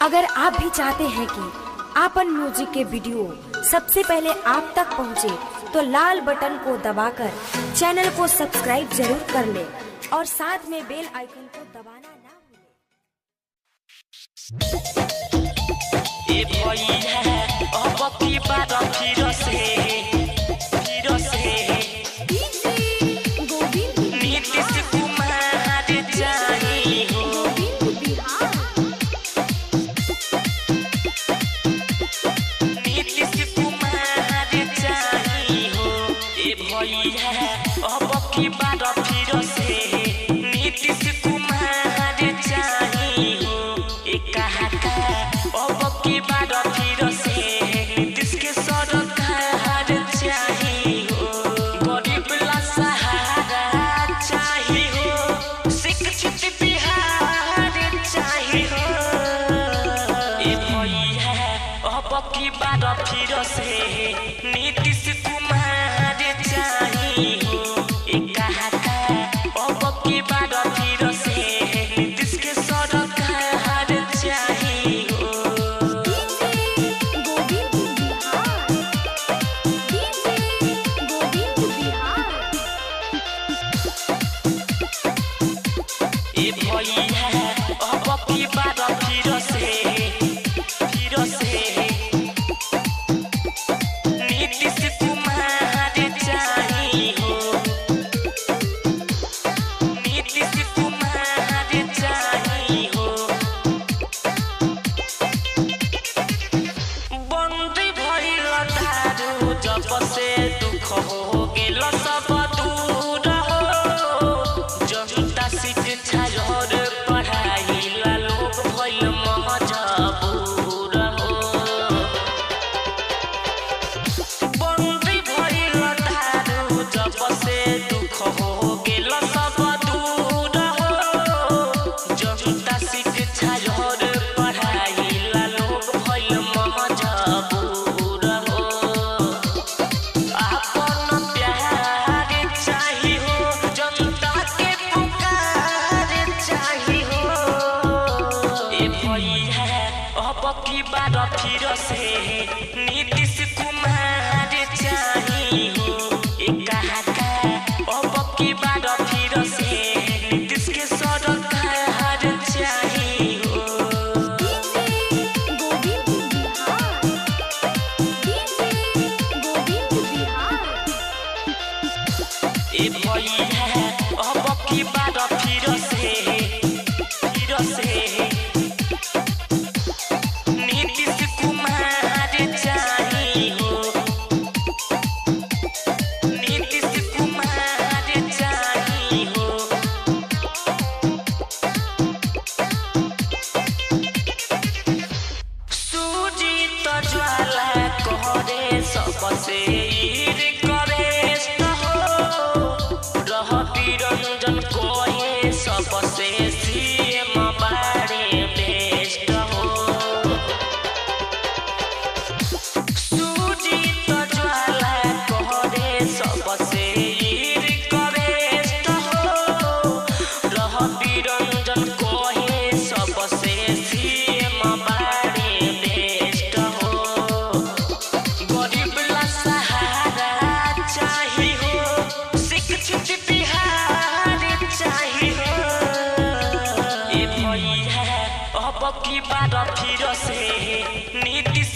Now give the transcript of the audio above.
अगर आप भी चाहते हैं कि आपन म्यूजिक के वीडियो सबसे पहले आप तक पहुंचे, तो लाल बटन को दबाकर चैनल को सब्सक्राइब जरूर कर ले और साथ में बेल आइकन को दबाना ना की बात फिर से नीतीश कुमार चाहिए हो। कहा अब की बात फिर से नीतीश के सरकार चाहिए हो। गरीब ला सहारा चाहिए हो, शिक्षित बिहार चाहिए हो। भैया अब की बात फिर से नीतीश कुमार चाहिए हो। की बात फिर से नीतीश कुमार चाहिए हो। कहा अब की बात फिर से नीतीश के सरकार चाहिए हो। भैया अब की बात फिर से सबसे रंजन को ये सबसे सीएम बारे बेस्ट हो। सुजीत ज्वाला कहरे सबसे रंजन को ये सबसे सीएम बारे बेस्ट हो। गरीब ला सहारा चाहिए हो, शिक्षित बिहार चाहिए हो। भैया अब की बात फिर से नीतीश